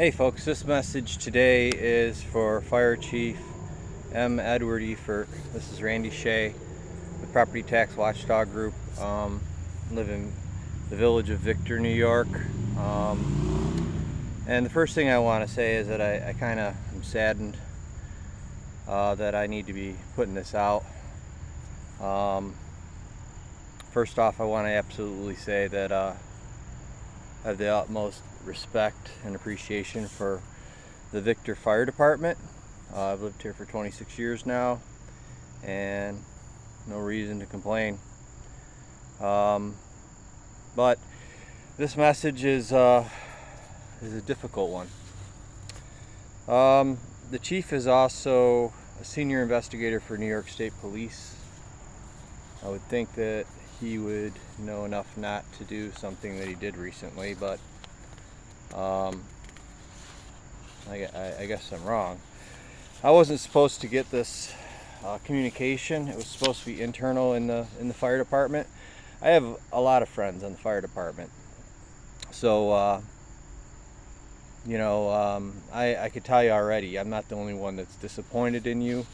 Hey folks, this message today is for Fire Chief M. Edward Eifert. This is Randy Shea, the Property Tax Watchdog Group. Live in the village of Victor, New York. And the first thing I want to say is that I kind of am saddened that I need to be putting this out. First off, I want to absolutely say that I have the utmost respect and appreciation for the Victor Fire Department. I've lived here for 26 years now and no reason to complain. But this message is a difficult one. The chief is also a senior investigator for New York State Police. I would think that he would know enough not to do something that he did recently, but I guess I'm wrong. I wasn't supposed to get this communication. It was supposed to be internal in the fire department. I have a lot of friends in the fire department, so I could tell you already, I'm not the only one that's disappointed in you.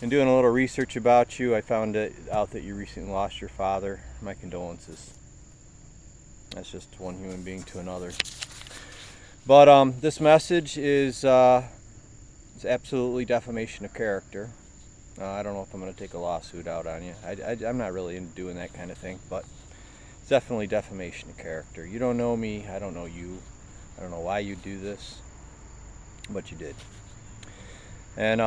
And doing a little research about you, I found out that you recently lost your father. My condolences. That's just one human being to another. But this message is it's absolutely defamation of character. I don't know if I'm going to take a lawsuit out on you. I'm not really into doing that kind of thing, but it's definitely defamation of character. You don't know me. I don't know you. I don't know why you do this, but you did. And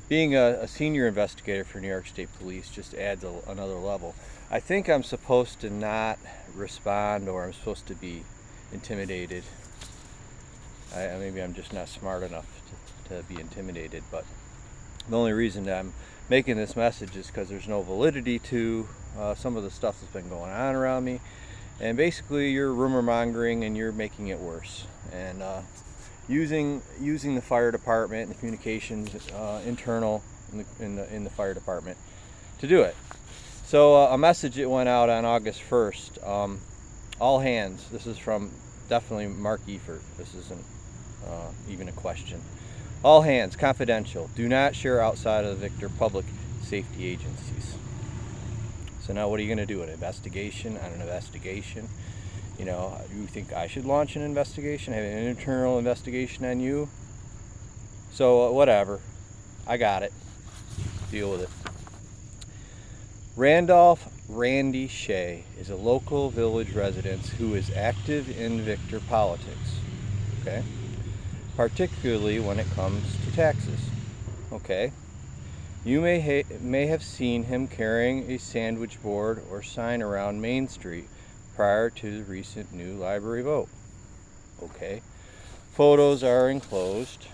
being a senior investigator for New York State Police just adds another level. I think I'm supposed to not respond, or I'm supposed to be intimidated. Maybe I'm just not smart enough to be intimidated, but the only reason that I'm making this message is because there's no validity to some of the stuff that's been going on around me. And basically you're rumor mongering and you're making it worse. And using the fire department and the communications internal in the fire department to do it. So a message that went out on August 1st, all hands. This is from definitely Mark Eifert. This isn't even a question. All hands, confidential. Do not share outside of the Victor public safety agencies. So now what are you going to do? An investigation on an investigation? You know, you think I should launch an investigation, have an internal investigation on you? So whatever, I got it. Deal with it. Randy Shea is a local village resident who is active in Victor politics. Okay, particularly when it comes to taxes. Okay, you may have seen him carrying a sandwich board or sign around Main Street prior to the recent new library vote. Okay, photos are enclosed.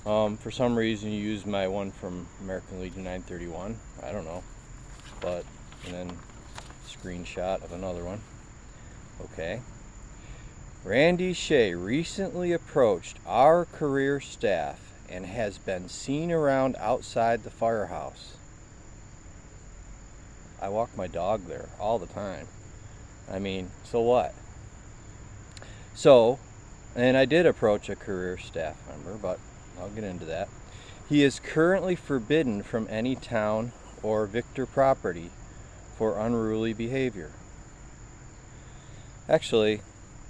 For some reason you used my one from American Legion 931. I don't know, but and then screenshot of another one. Okay. Randy Shea recently approached our career staff and has been seen around outside the firehouse. I walk my dog there all the time. I mean, so what? So, and I did approach a career staff member, but I'll get into that. He is currently forbidden from any town or Victor property for unruly behavior. Actually,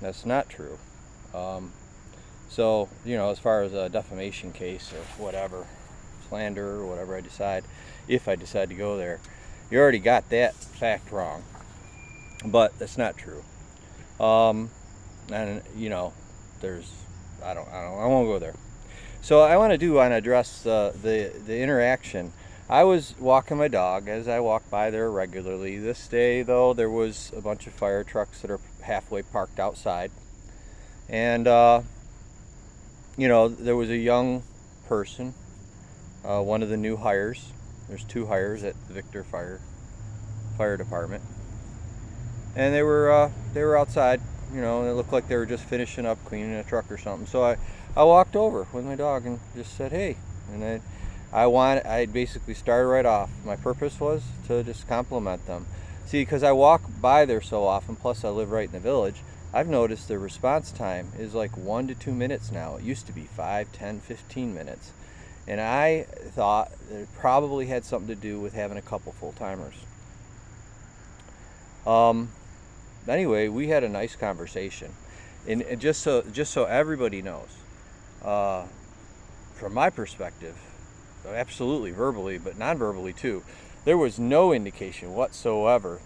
that's not true. So, as far as a defamation case or whatever, slander or whatever I decide, if I decide to go there, you already got that fact wrong. But that's not true. And there's, I won't go there. So I want to address the interaction. I was walking my dog as I walk by there regularly. This day, though, there was a bunch of fire trucks that are halfway parked outside. And, there was a young person, one of the new hires. There's 2 hires at the Victor Fire Department. And they were outside, and it looked like they were just finishing up cleaning a truck or something. So I walked over with my dog and just said, hey. And I basically started right off. My purpose was to just compliment them. See, because I walk by there so often, plus I live right in the village, I've noticed the response time is like 1 to 2 minutes now. It used to be 5, 10, 15 minutes. And I thought it probably had something to do with having a couple full-timers. Anyway, we had a nice conversation. And just so everybody knows, from my perspective, absolutely verbally, but non-verbally too, there was no indication whatsoever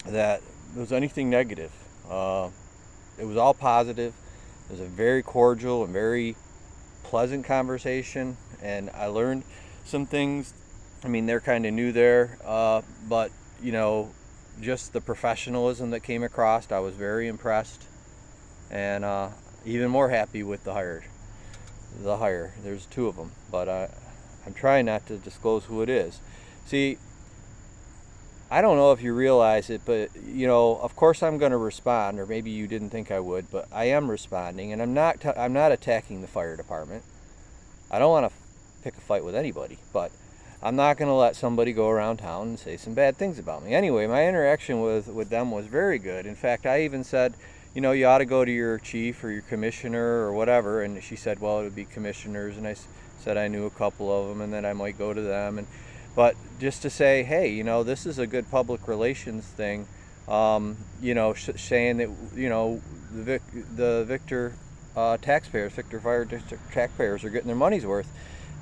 that there was anything negative. It was all positive. It was a very cordial and very pleasant conversation, and I learned some things. I mean, they're kind of new there, but you know, just the professionalism that came across, I was very impressed, and even more happy with the hire. There's 2 of them, but I'm trying not to disclose who it is. See, I don't know if you realize it, but you know, of course I'm going to respond, or maybe you didn't think I would, but I am responding, and I'm not attacking the fire department. I don't want to pick a fight with anybody, but I'm not going to let somebody go around town and say some bad things about me. Anyway, my interaction with them was very good. In fact, I even said, you know, you ought to go to your chief or your commissioner or whatever, and she said, well, it would be commissioners, and I said I knew a couple of them, and then I might go to them, but just to say, hey, you know, this is a good public relations thing, you know, saying that, you know, the Victor taxpayers, Victor Fire District taxpayers are getting their money's worth.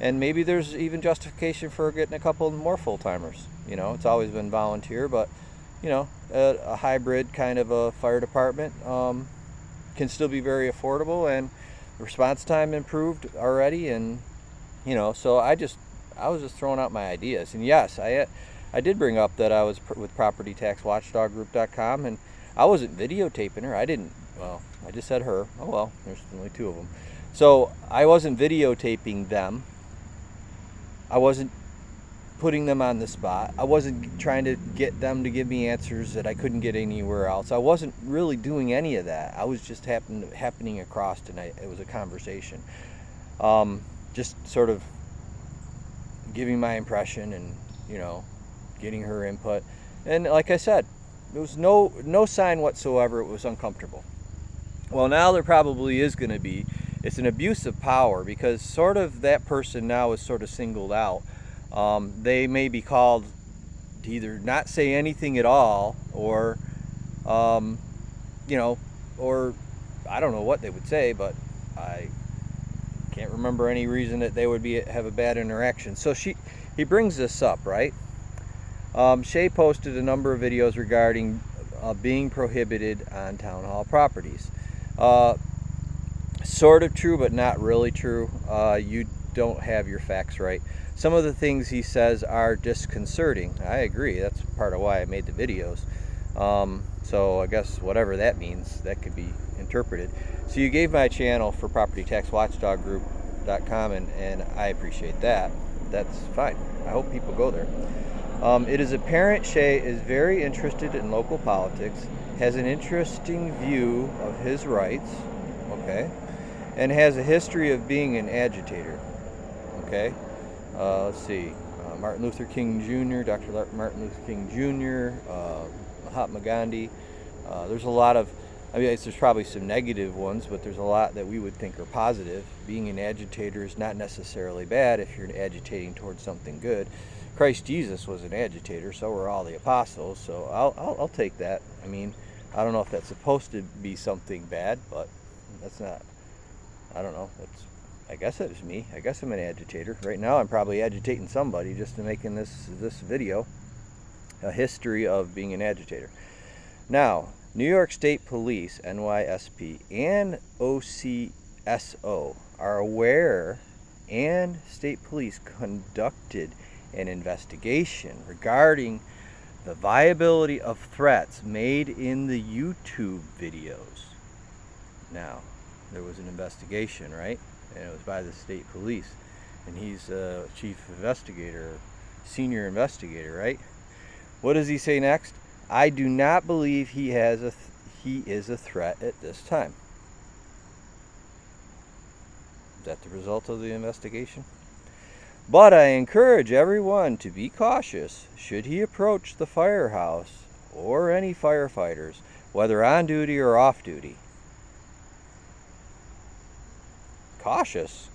And maybe there's even justification for getting a couple more full-timers. You know, it's always been volunteer, but, you know, a hybrid kind of a fire department can still be very affordable, and response time improved already. And, you know, so I was just throwing out my ideas. And yes, I did bring up that I was with PropertyTaxWatchdogGroup.com, and I wasn't videotaping her. I just said her. Oh well, there's only 2 of them. So I wasn't videotaping them. I wasn't putting them on the spot. I wasn't trying to get them to give me answers that I couldn't get anywhere else. I wasn't really doing any of that. I was just happening across tonight. It was a conversation. Just sort of giving my impression and, you know, getting her input. And like I said, there was no sign whatsoever it was uncomfortable. Well, now there probably is going to be. It's an abuse of power, because sort of that person now is sort of singled out. They may be called to either not say anything at all, or, you know, or I don't know what they would say, but I can't remember any reason that they would have a bad interaction. So he brings this up, right? Shea posted a number of videos regarding being prohibited on town hall properties. Sort of true, but not really true. You don't have your facts right. Some of the things he says are disconcerting. I agree. That's part of why I made the videos. So I guess whatever that means, that could be interpreted. So you gave my channel for PropertyTaxWatchdogGroup.com, and I appreciate that. That's fine. I hope people go there. It is apparent Shea is very interested in local politics, has an interesting view of his rights, okay, and has a history of being an agitator, okay. Let's see, Martin Luther King Jr., Dr. Martin Luther King Jr., Mahatma Gandhi. There's a lot of, I mean, there's probably some negative ones, but there's a lot that we would think are positive. Being an agitator is not necessarily bad if you're agitating towards something good. Christ Jesus was an agitator, so were all the apostles, so I'll take that. I mean, I don't know if that's supposed to be something bad, but that's not, I don't know. I guess it is me. I guess I'm an agitator. Right now I'm probably agitating somebody just to making this video a history of being an agitator. Now, New York State Police, NYSP, and OCSO are aware, and state police conducted an investigation regarding the viability of threats made in the YouTube videos. Now, there was an investigation, right? And it was by the state police, and he's a chief investigator, senior investigator, right? What does he say next? I do not believe he is a threat at this time. Is that the result of the investigation? But I encourage everyone to be cautious should he approach the firehouse or any firefighters, whether on duty or off duty. Cautious?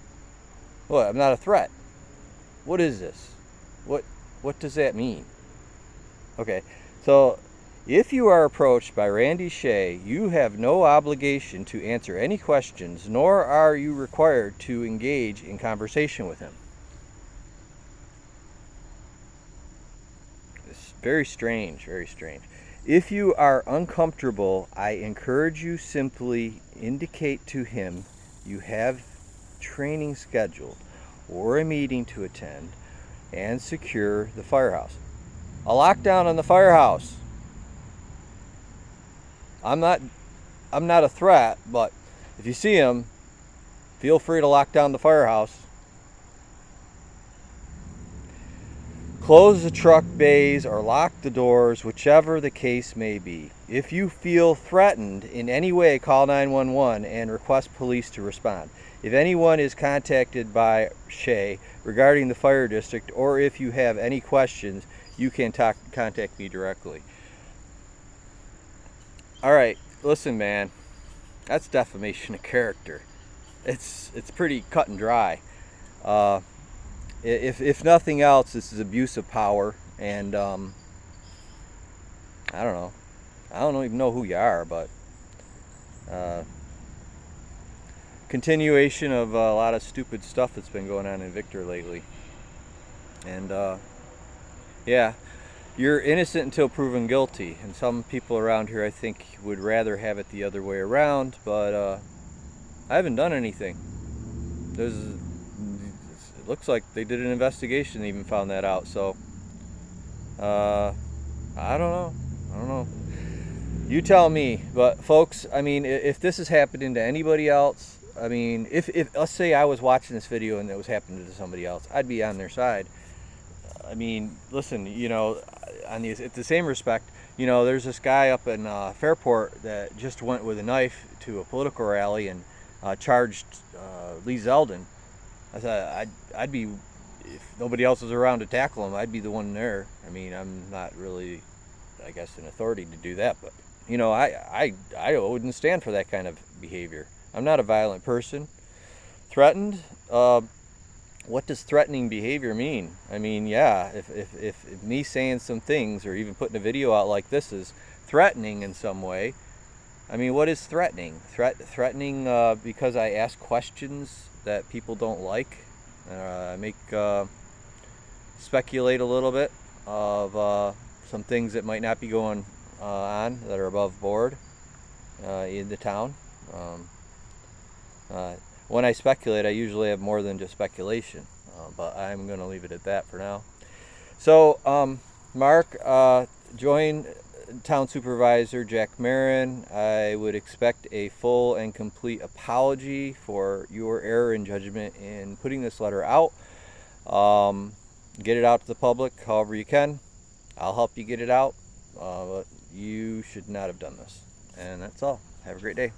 What, I'm not a threat? What is this? What does that mean? Okay, so if you are approached by Randy Shea, you have no obligation to answer any questions, nor are you required to engage in conversation with him. It's very strange, very strange. If you are uncomfortable, I encourage you simply indicate to him you have training scheduled or a meeting to attend and secure the firehouse. A lockdown on the firehouse. I'm not a threat, but if you see him, feel free to lock down the firehouse. Close the truck bays or lock the doors, whichever the case may be. If you feel threatened in any way, call 911 and request police to respond. If anyone is contacted by Shea regarding the fire district, or if you have any questions, you can contact me directly. All right, listen, man, that's defamation of character. It's pretty cut and dry. If nothing else, this is abuse of power, and I don't even know who you are, but continuation of a lot of stupid stuff that's been going on in Victor lately. And yeah, you're innocent until proven guilty, and some people around here I think would rather have it the other way around, but I haven't done anything. It looks like they did an investigation and even found that out, so I don't know. You tell me. But folks, I mean, if this is happening to anybody else, I mean, if let's say I was watching this video and it was happening to somebody else, I'd be on their side. I mean, listen, you know, at the same respect, you know, there's this guy up in Fairport that just went with a knife to a political rally and charged Leezeldon. I thought I'd be, if nobody else was around to tackle him, I'd be the one there. I mean, I'm not really, I guess, an authority to do that, but you know, I wouldn't stand for that kind of behavior. I'm not a violent person. Threatened? What does threatening behavior mean? I mean, yeah, if me saying some things or even putting a video out like this is threatening in some way, I mean, what is threatening? Threatening because I ask questions that people don't like. Speculate a little bit of some things that might not be going on that are above board in the town. When I speculate, I usually have more than just speculation, but I'm going to leave it at that for now. So, Mark, join Town Supervisor Jack Marin. I would expect a full and complete apology for your error in judgment in putting this letter out. Get it out to the public however you can. I'll help you get it out, but you should not have done this. And that's all. Have a great day.